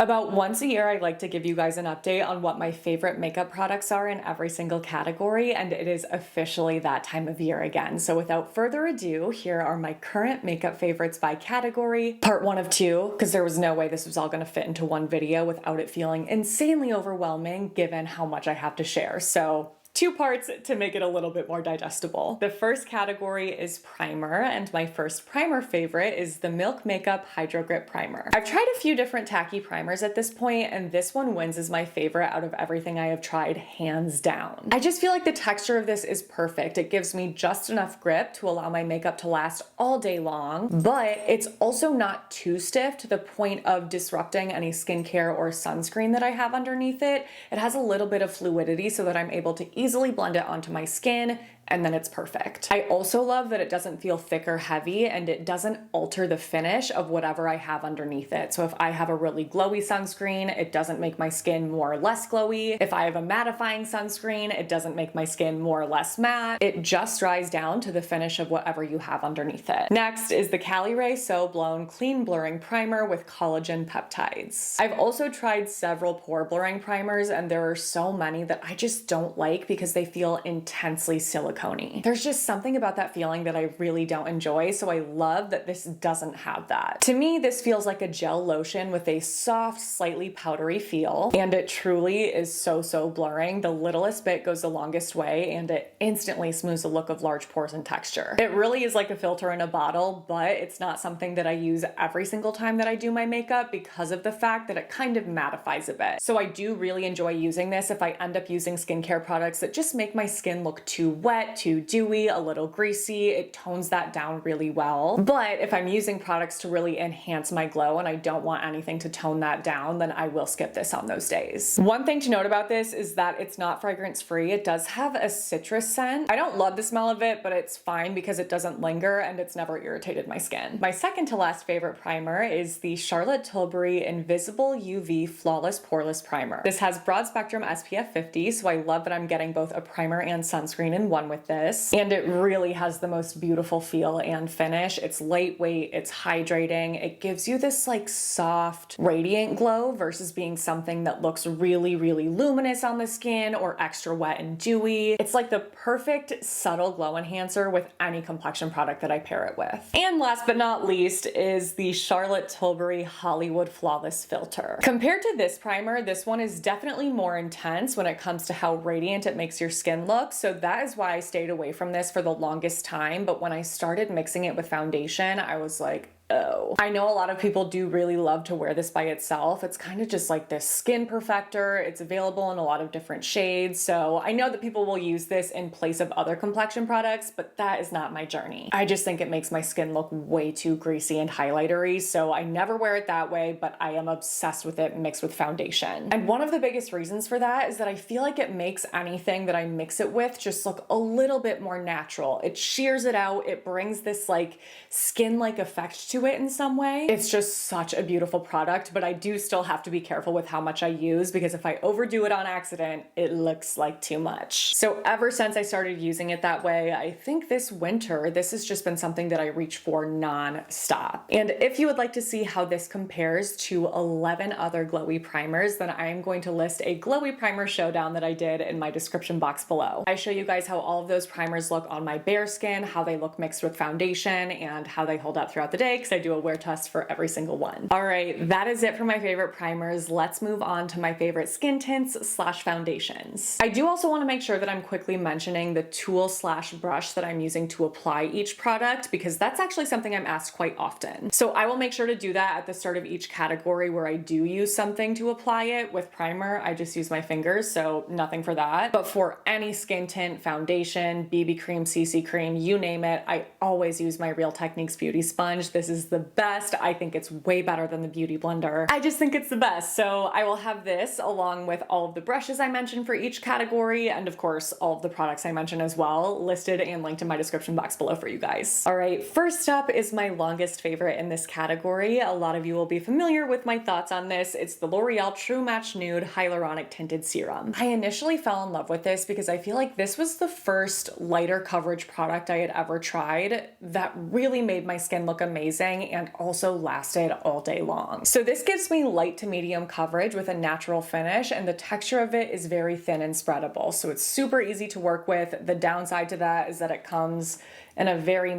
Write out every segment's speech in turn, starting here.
About once a year, I like to give you guys an update on what my favorite makeup products are in every single category, and it is officially that time of year again. So without further ado, here are my current makeup favorites by category, part 1 of 2, because there was no way this was all going to fit into one video without it feeling insanely overwhelming given how much I have to share. So 2 parts to make it a little bit more digestible. The first category is primer, and my first primer favorite is the Milk Makeup Hydro Grip Primer. I've tried a few different tacky primers at this point, and this one wins as my favorite out of everything I have tried, hands down. I just feel like the texture of this is perfect. It gives me just enough grip to allow my makeup to last all day long, but it's also not too stiff to the point of disrupting any skincare or sunscreen that I have underneath it. It has a little bit of fluidity so that I'm able to easily blend it onto my skin, and then it's perfect. I also love that it doesn't feel thick or heavy, and it doesn't alter the finish of whatever I have underneath it. So if I have a really glowy sunscreen, it doesn't make my skin more or less glowy. If I have a mattifying sunscreen, it doesn't make my skin more or less matte. It just dries down to the finish of whatever you have underneath it. Next is the Cali Ray So Blown Clean Blurring Primer with collagen peptides. I've also tried several pore blurring primers, and there are so many that I just don't like because they feel intensely silicone-y. There's just something about that feeling that I really don't enjoy, so I love that this doesn't have that. To me, this feels like a gel lotion with a soft, slightly powdery feel, and it truly is so blurring. The littlest bit goes the longest way, and it instantly smooths the look of large pores and texture. It really is like a filter in a bottle, but it's not something that I use every single time that I do my makeup because of the fact that it kind of mattifies a bit. So I do really enjoy using this if I end up using skincare products that just make my skin look too wet, too dewy, a little greasy. It tones that down really well. But if I'm using products to really enhance my glow and I don't want anything to tone that down, then I will skip this on those days. One thing to note about this is that it's not fragrance free. It does have a citrus scent. I don't love the smell of it, but it's fine because it doesn't linger and it's never irritated my skin. My second to last favorite primer is the Charlotte Tilbury Invisible UV Flawless Poreless Primer. This has broad spectrum SPF 50, so I love that I'm getting both a primer and sunscreen in one with this, and it really has the most beautiful feel and finish. It's lightweight, it's hydrating, it gives you this like soft, radiant glow versus being something that looks really luminous on the skin or extra wet and dewy. It's like the perfect subtle glow enhancer with any complexion product that I pair it with. And last but not least is the Charlotte Tilbury Hollywood Flawless Filter. Compared to this primer, this one is definitely more intense when it comes to how radiant it makes your skin look, so that is why I stayed away from this for the longest time, but when I started mixing it with foundation, I was like, oh. I know a lot of people do really love to wear this by itself. It's kind of just like this skin perfector. It's available in a lot of different shades, so I know that people will use this in place of other complexion products, but that is not my journey. I just think it makes my skin look way too greasy and highlightery, so I never wear it that way, but I am obsessed with it mixed with foundation. And one of the biggest reasons for that is that I feel like it makes anything that I mix it with just look a little bit more natural. It shears it out. It brings this like skin-like effect to it in some way. It's just such a beautiful product, but I do still have to be careful with how much I use because if I overdo it on accident, it looks like too much. So ever since I started using it that way, I think this winter, this has just been something that I reach for non-stop. And if you would like to see how this compares to 11 other glowy primers, then I am going to list a glowy primer showdown that I did in my description box below. I show you guys how all of those primers look on my bare skin, how they look mixed with foundation, and how they hold up throughout the day because I do a wear test for every single one. All right, that is it for my favorite primers. Let's move on to my favorite skin tints / foundations. I do also want to make sure that I'm quickly mentioning the tool / brush that I'm using to apply each product because that's actually something I'm asked quite often. So I will make sure to do that at the start of each category where I do use something to apply it. With primer, I just use my fingers, so nothing for that. But for any skin tint, foundation, BB cream, CC cream, you name it, I always use my Real Techniques Beauty Sponge. This is the best. I think it's way better than the Beauty Blender. I just think it's the best. So I will have this along with all of the brushes I mentioned for each category, and of course, all of the products I mentioned as well, listed and linked in my description box below for you guys. All right, first up is my longest favorite in this category. A lot of you will be familiar with my thoughts on this. It's the L'Oreal True Match Nude Hyaluronic Tinted Serum. I initially fell in love with this because I feel like this was the first lighter coverage product I had ever tried that really made my skin look amazing lasting and also lasted all day long. So this gives me light to medium coverage with a natural finish, and the texture of it is very thin and spreadable. So it's super easy to work with. The downside to that is that it comes in a very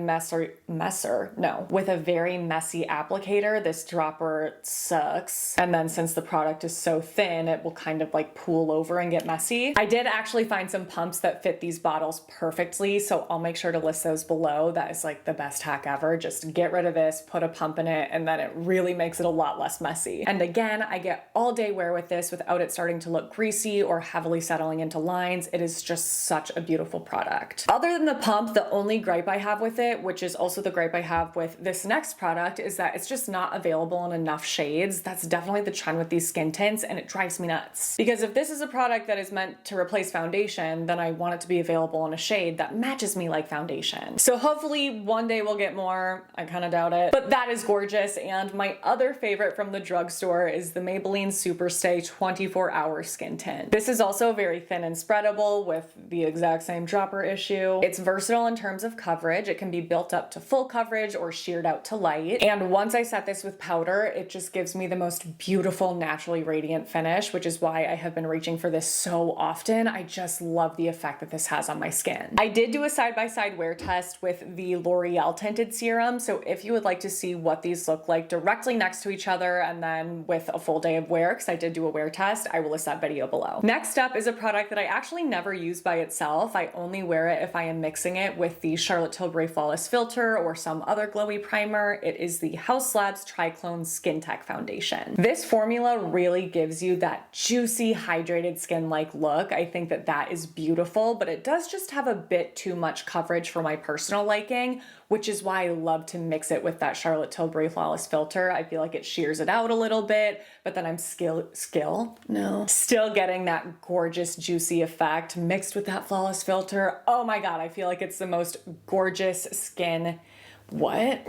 with a very messy applicator. This dropper sucks. And then since the product is so thin, it will kind of like pool over and get messy. I did actually find some pumps that fit these bottles perfectly, so I'll make sure to list those below. That is like the best hack ever. Just get rid of this, put a pump in it, and then it really makes it a lot less messy. And again, I get all day wear with this without it starting to look greasy or heavily settling into lines. It is just such a beautiful product. Other than the pump, the only gripe I have with it, which is also the gripe I have with this next product, is that it's just not available in enough shades. That's definitely the trend with these skin tints, and it drives me nuts. Because if this is a product that is meant to replace foundation, then I want it to be available in a shade that matches me like foundation. So hopefully one day we'll get more. I kind of doubt it, but that is gorgeous. And my other favorite from the drugstore is the Maybelline Superstay 24-Hour Skin Tint. This is also very thin and spreadable with the exact same dropper issue. It's versatile in terms of coverage. It can be built up to full coverage or sheared out to light. And once I set this with powder, it just gives me the most beautiful, naturally radiant finish, which is why I have been reaching for this so often. I just love the effect that this has on my skin. I did do a side-by-side wear test with the L'Oreal tinted serum, so if you would like to see what these look like directly next to each other and then with a full day of wear, because I did do a wear test, I will list that video below. Next up is a product that I actually never use by itself. I only wear it if I am mixing it with the Charlotte Tilbury Flawless Filter or some other glowy primer. It is the Haus Labs Triclone Skin Tech Foundation. This formula really gives you that juicy, hydrated skin-like look. I think that that is beautiful, but it does just have a bit too much coverage for my personal liking, which is why I love to mix it with that Charlotte Tilbury Flawless Filter. I feel like it shears it out a little bit, but then I'm still getting that gorgeous, juicy effect mixed with that Flawless Filter. Oh my God, I feel like it's the most gorgeous skin. What?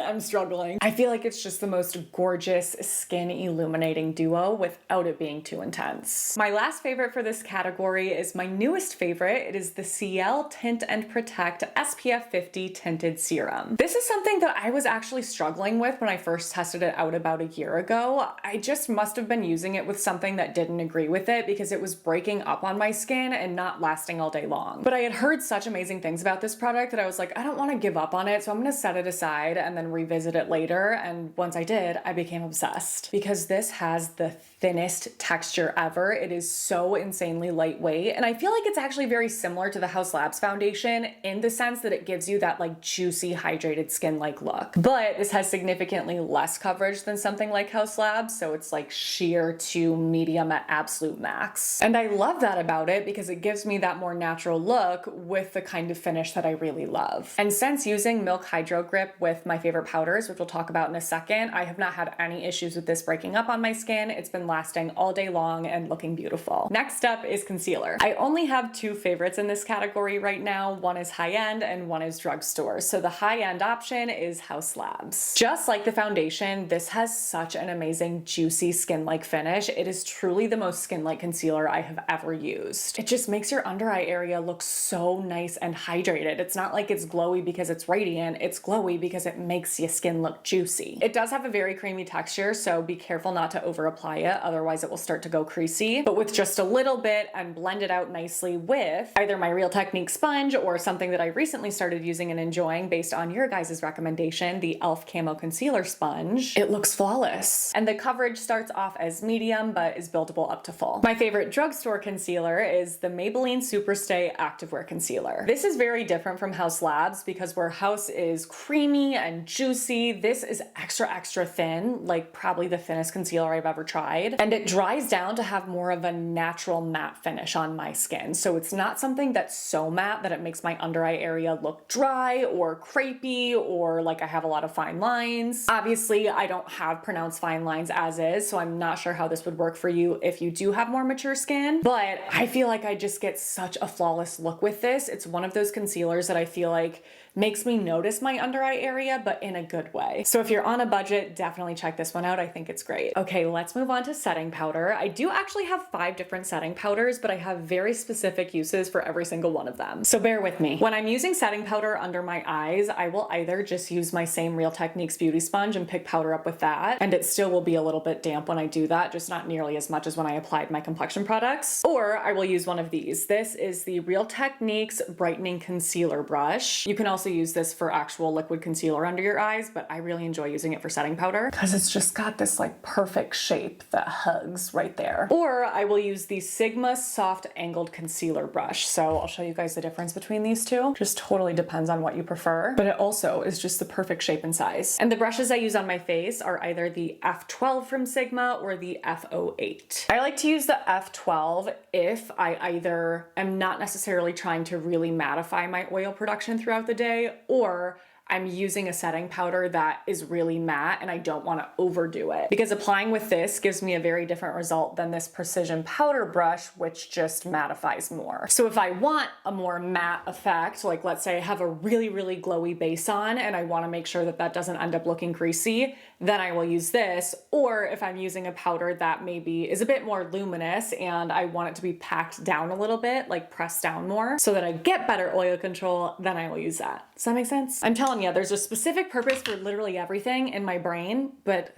I'm struggling. I feel like it's just the most gorgeous skin illuminating duo without it being too intense. My last favorite for this category is my newest favorite. It is the Ciel Tint and Protect SPF 50 Tinted Serum. This is something that I was actually struggling with when I first tested it out about a year ago. I just must have been using it with something that didn't agree with it because it was breaking up on my skin and not lasting all day long. But I had heard such amazing things about this product that I was like, I don't want to give up on it, so I'm gonna set it aside and then revisit it later. And once I did, I became obsessed because this has the thinnest texture ever. It is so insanely lightweight. And I feel like it's actually very similar to the Haus Labs foundation in the sense that it gives you that like juicy, hydrated skin-like look. But this has significantly less coverage than something like Haus Labs. So it's like sheer to medium at absolute max. And I love that about it because it gives me that more natural look with the kind of finish that I really love. And since using Milk Hydro Grip with my favorite powders, which we'll talk about in a second, I have not had any issues with this breaking up on my skin. It's been lasting all day long and looking beautiful. Next up is concealer. I only have two favorites in this category right now. One is high-end and one is drugstore. So the high-end option is Haus Labs. Just like the foundation, this has such an amazing juicy skin-like finish. It is truly the most skin-like concealer I have ever used. It just makes your under eye area look so nice and hydrated. It's not like it's glowy because it's radiant, it's glowy because it makes your skin look juicy. It does have a very creamy texture, so be careful not to over apply it, otherwise it will start to go creasy. But with just a little bit and blend it out nicely with either my Real Technique sponge or something that I recently started using and enjoying based on your guys' recommendation, the e.l.f. Camo Concealer Sponge, it looks flawless. And the coverage starts off as medium but is buildable up to full. My favorite drugstore concealer is the Maybelline Superstay Activewear Concealer. This is very different from Haus Labs because where Haus is creamy and juicy, this is extra thin, like probably the thinnest concealer I've ever tried. And it dries down to have more of a natural matte finish on my skin. So it's not something that's so matte that it makes my under eye area look dry or crepey or like I have a lot of fine lines. Obviously, I don't have pronounced fine lines as is, so I'm not sure how this would work for you if you do have more mature skin, but I feel like I just get such a flawless look with this. It's one of those concealers that I feel like makes me notice my under eye area, but in a good way. So if you're on a budget, definitely check this one out. I think it's great. Okay, let's move on to setting powder. I do actually have 5 different setting powders, but I have very specific uses for every single one of them. So bear with me. When I'm using setting powder under my eyes, I will either just use my same Real Techniques beauty sponge and pick powder up with that, and it still will be a little bit damp when I do that, just not nearly as much as when I applied my complexion products. Or I will use one of these. This is the Real Techniques Brightening Concealer Brush. You can also use this for actual liquid concealer under your eyes, but I really enjoy using it for setting powder because it's just got this like perfect shape that hugs right there. Or I will use the Sigma Soft Angled Concealer Brush. So I'll show you guys the difference between these two. Just totally depends on what you prefer, but it also is just the perfect shape and size. And the brushes I use on my face are either the F12 from Sigma or the F08. I like to use the F12 if I either am not necessarily trying to really mattify my oil production throughout the day, or I'm using a setting powder that is really matte and I don't want to overdo it. Because applying with this gives me a very different result than this precision powder brush, which just mattifies more. So if I want a more matte effect, like let's say I have a really, really glowy base on and I want to make sure that that doesn't end up looking greasy, then I will use this. Or if I'm using a powder that maybe is a bit more luminous and I want it to be packed down a little bit, like pressed down more so that I get better oil control, then I will use that. Does that make sense? I'm telling you, there's a specific purpose for literally everything in my brain, but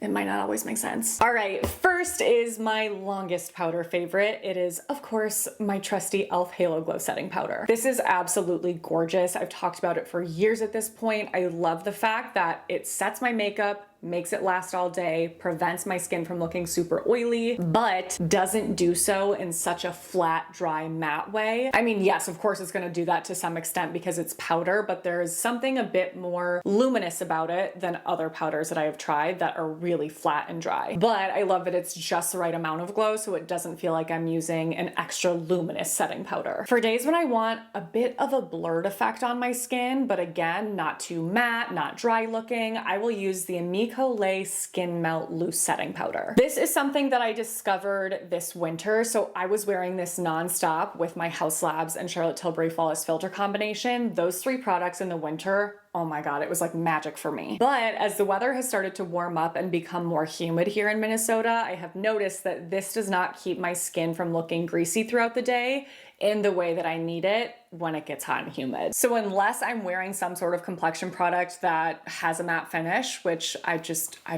it might not always make sense. All right, first is my longest powder favorite. It is, of course, my trusty e.l.f. Halo Glow Setting Powder. This is absolutely gorgeous. I've talked about it for years at this point. I love the fact that it sets my makeup, makes it last all day, prevents my skin from looking super oily, but doesn't do so in such a flat, dry, matte way. I mean, yes, of course it's gonna do that to some extent because it's powder, but there's something a bit more luminous about it than other powders that I have tried that are really flat and dry. But I love that it's just the right amount of glow so it doesn't feel like I'm using an extra luminous setting powder. For days when I want a bit of a blurred effect on my skin, but again, not too matte, not dry looking, I will use the Amico Lay Skin Melt Loose Setting Powder. This is something that I discovered this winter, so I was wearing this nonstop with my House Labs and Charlotte Tilbury Flawless Filter combination. Those 3 products in the winter, oh my God, it was like magic for me. But as the weather has started to warm up and become more humid here in Minnesota, I have noticed that this does not keep my skin from looking greasy throughout the day in the way that I need it when it gets hot and humid. So unless I'm wearing some sort of complexion product that has a matte finish, which I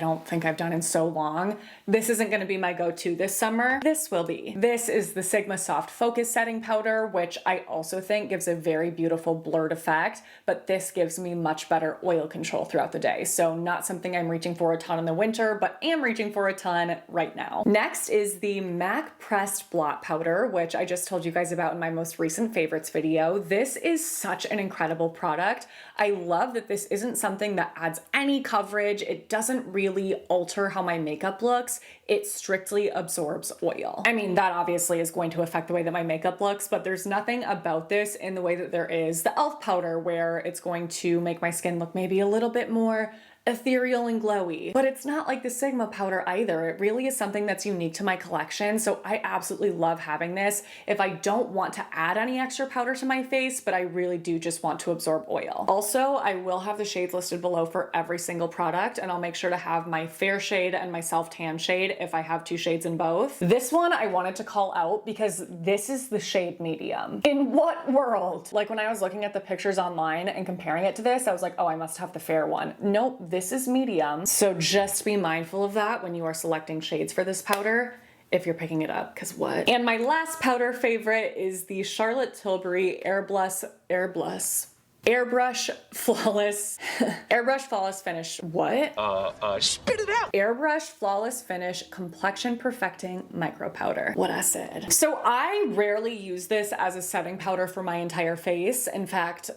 don't think I've done in so long, this isn't gonna be my go-to this summer. This will be. This is the Sigma Soft Focus Setting Powder, which I also think gives a very beautiful blurred effect, but this gives me much better oil control throughout the day. So not something I'm reaching for a ton in the winter, but am reaching for a ton right now. Next is the MAC Pressed Blot Powder, which I just told you guys about in my most recent favorites video. This is such an incredible product. I love that this isn't something that adds any coverage. It doesn't really alter how my makeup looks. It strictly absorbs oil. I mean, that obviously is going to affect the way that my makeup looks, but there's nothing about this in the way that there is the e.l.f. powder where it's going to make my skin look maybe a little bit more ethereal and glowy. But it's not like the Sigma powder either. It really is something that's unique to my collection, so I absolutely love having this if I don't want to add any extra powder to my face, but I really do just want to absorb oil. Also, I will have the shades listed below for every single product, and I'll make sure to have my fair shade and my self-tan shade if I have 2 shades in both. This one I wanted to call out because this is the shade medium. In what world? Like when I was looking at the pictures online and comparing it to this, I was like, oh, I must have the fair one. Nope, this is medium. So just be mindful of that when you are selecting shades for this powder if you're picking it up, because what? And my last powder favorite is the Charlotte Tilbury Airbrush Flawless Airbrush Flawless Finish. What? Spit it out. Airbrush Flawless Finish Complexion Perfecting Micro Powder. What I said. So I rarely use this as a setting powder for my entire face. In fact,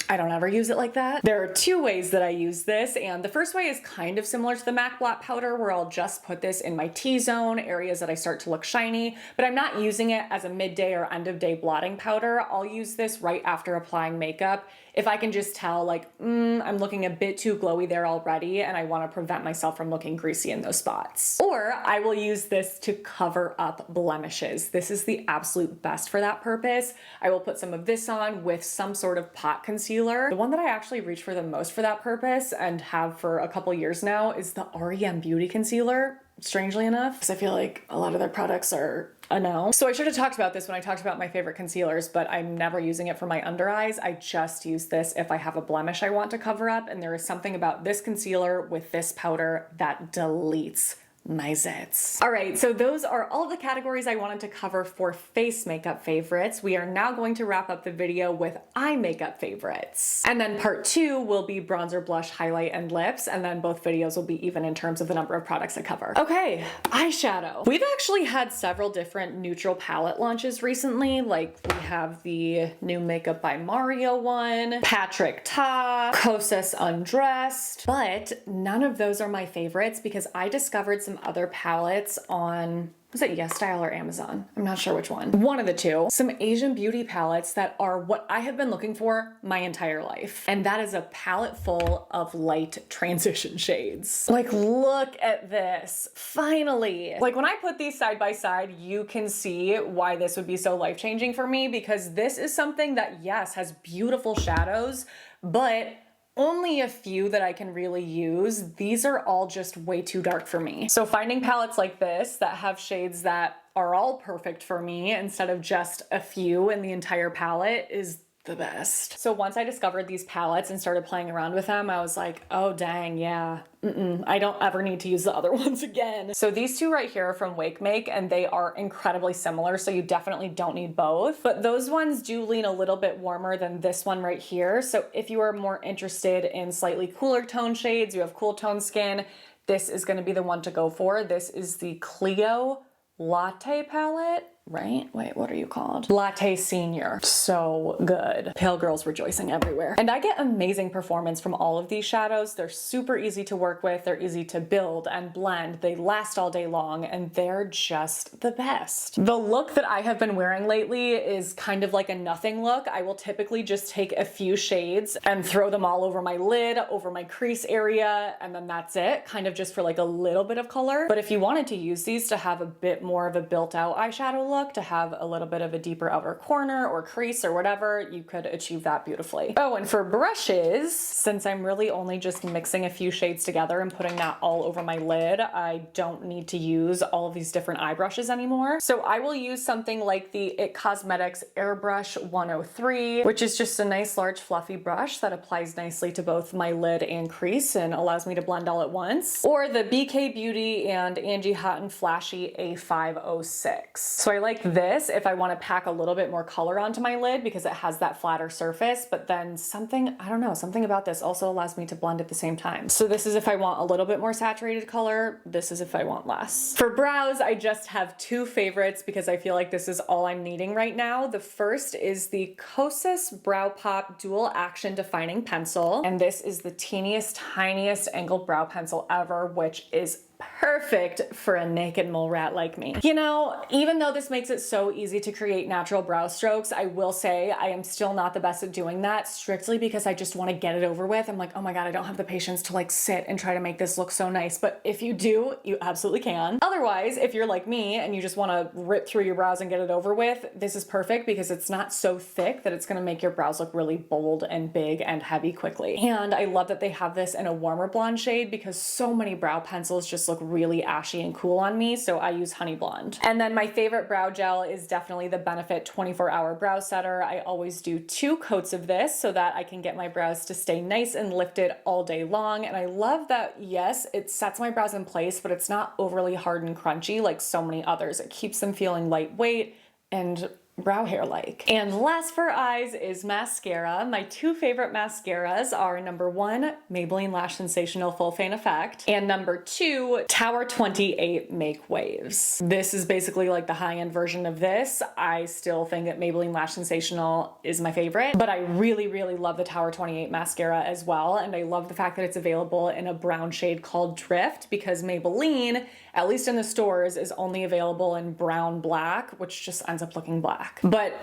I don't ever use it like that. There are 2 ways that I use this, and the first way is kind of similar to the MAC Blot Powder, where I'll just put this in my T-zone, areas that I start to look shiny, but I'm not using it as a midday or end of day blotting powder. I'll use this right after applying makeup if I can just tell like, I'm looking a bit too glowy there already and I want to prevent myself from looking greasy in those spots. Or I will use this to cover up blemishes. This is the absolute best for that purpose. I will put some of this on with some sort of pot concealer concealer. The one that I actually reach for the most for that purpose and have for a couple years now is the REM Beauty Concealer, strangely enough, because I feel like a lot of their products are a no. So I should have talked about this when I talked about my favorite concealers, but I'm never using it for my under eyes. I just use this if I have a blemish I want to cover up, and there is something about this concealer with this powder that deletes my zits. All right, so those are all the categories I wanted to cover for face makeup favorites. We are now going to wrap up the video with eye makeup favorites. And then part 2 will be bronzer, blush, highlight, and lips, and then both videos will be even in terms of the number of products I cover. Okay, eyeshadow. We've actually had several different neutral palette launches recently, like we have the new Makeup by Mario one, Patrick Ta, Kosas Undressed, but none of those are my favorites because I discovered some other palettes on, was it YesStyle or Amazon? I'm not sure which one. One of the two. Some Asian beauty palettes that are what I have been looking for my entire life. And that is a palette full of light transition shades. Like, look at this. Finally. Like, when I put these side by side, you can see why this would be so life-changing for me, because this is something that, yes, has beautiful shadows, but only a few that I can really use. These are all just way too dark for me. So finding palettes like this that have shades that are all perfect for me instead of just a few in the entire palette is the best. So once I discovered these palettes and started playing around with them, I was like, oh dang, yeah, I don't ever need to use the other ones again. So these two right here are from Wake Make, and they are incredibly similar, so you definitely don't need both. But those ones do lean a little bit warmer than this one right here. So if you are more interested in slightly cooler tone shades, you have cool tone skin, this is gonna be the one to go for. This is the Clio Latte palette, right? Wait, what are you called? Latte Senior. So good. Pale girls rejoicing everywhere. And I get amazing performance from all of these shadows. They're super easy to work with. They're easy to build and blend. They last all day long, and they're just the best. The look that I have been wearing lately is kind of like a nothing look. I will typically just take a few shades and throw them all over my lid, over my crease area, and then that's it, kind of just for like a little bit of color. But if you wanted to use these to have a bit more of a built out eyeshadow look, to have a little bit of a deeper outer corner or crease or whatever, you could achieve that beautifully. Oh, and for brushes, since I'm really only just mixing a few shades together and putting that all over my lid, I don't need to use all of these different eye brushes anymore. So I will use something like the It Cosmetics Airbrush 103, which is just a nice large fluffy brush that applies nicely to both my lid and crease and allows me to blend all at once. Or the BK Beauty and Angie Hot and Flashy A506. So I like this if I want to pack a little bit more color onto my lid because it has that flatter surface, but then something, I don't know, something about this also allows me to blend at the same time. So this is if I want a little bit more saturated color, this is if I want less. For brows, I just have two favorites because I feel like this is all I'm needing right now. The first is the Kosas Brow Pop Dual Action Defining Pencil, and this is the teeniest, tiniest angled brow pencil ever, which is perfect for a naked mole rat like me. You know, even though this makes it so easy to create natural brow strokes, I will say I am still not the best at doing that, strictly because I just want to get it over with. I'm like, oh my God, I don't have the patience to like sit and try to make this look so nice. But if you do, you absolutely can. Otherwise, if you're like me and you just want to rip through your brows and get it over with, this is perfect because it's not so thick that it's going to make your brows look really bold and big and heavy quickly. And I love that they have this in a warmer blonde shade because so many brow pencils just look really ashy and cool on me, so I use Honey Blonde. And then my favorite brow gel is definitely the Benefit 24-Hour Brow Setter. I always do 2 coats of this so that I can get my brows to stay nice and lifted all day long. And I love that, yes, it sets my brows in place, but it's not overly hard and crunchy like so many others. It keeps them feeling lightweight and brow hair like. And last for eyes is mascara. My 2 favorite mascaras are number 1, Maybelline Lash Sensational Full Fan Effect, and number 2, Tower 28 Make Waves. This is basically like the high-end version of this. I still think that Maybelline Lash Sensational is my favorite, but I really, really love the Tower 28 mascara as well, and I love the fact that it's available in a brown shade called Drift because Maybelline, at least in the stores, is only available in brown black, which just ends up looking black. back. But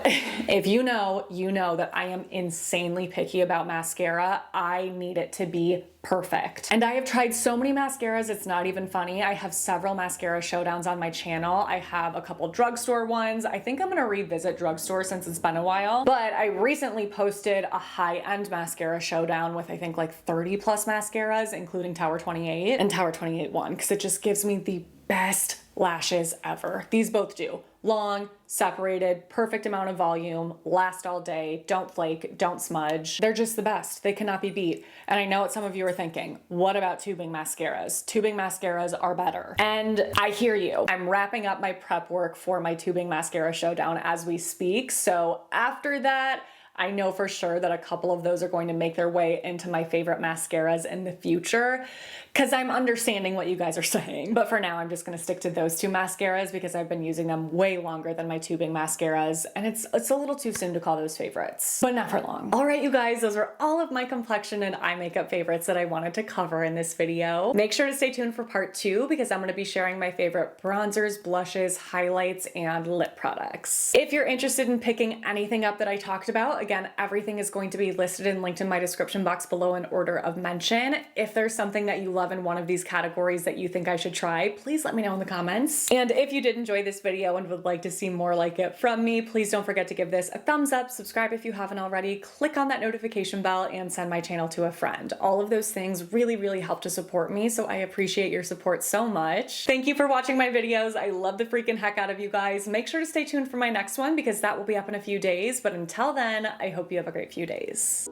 if you know that I am insanely picky about mascara. I need it to be perfect. And I have tried so many mascaras, it's not even funny. I have several mascara showdowns on my channel. I have a couple drugstore ones. I think I'm gonna revisit drugstore since it's been a while. But I recently posted a high-end mascara showdown with I think like 30 plus mascaras, including Tower 28 and Tower 28 one, because it just gives me the best lashes ever. These both do. Long, separated, perfect amount of volume, last all day, don't flake, don't smudge. They're just the best. They cannot be beat. And I know what some of you are thinking, what about tubing mascaras? Tubing mascaras are better. And I hear you. I'm wrapping up my prep work for my tubing mascara showdown as we speak. So after that, I know for sure that a couple of those are going to make their way into my favorite mascaras in the future, because I'm understanding what you guys are saying. But for now, I'm just gonna stick to those two mascaras because I've been using them way longer than my tubing mascaras, and it's a little too soon to call those favorites, but not for long. All right, you guys, those are all of my complexion and eye makeup favorites that I wanted to cover in this video. Make sure to stay tuned for part 2 because I'm gonna be sharing my favorite bronzers, blushes, highlights, and lip products. If you're interested in picking anything up that I talked about, again, everything is going to be listed and linked in my description box below in order of mention. If there's something that you love in one of these categories that you think I should try, please let me know in the comments. And if you did enjoy this video and would like to see more like it from me, please don't forget to give this a thumbs up, subscribe if you haven't already, click on that notification bell, and send my channel to a friend. All of those things really, really help to support me, so I appreciate your support so much. Thank you for watching my videos. I love the freaking heck out of you guys. Make sure to stay tuned for my next one because that will be up in a few days, but until then, I hope you have a great few days.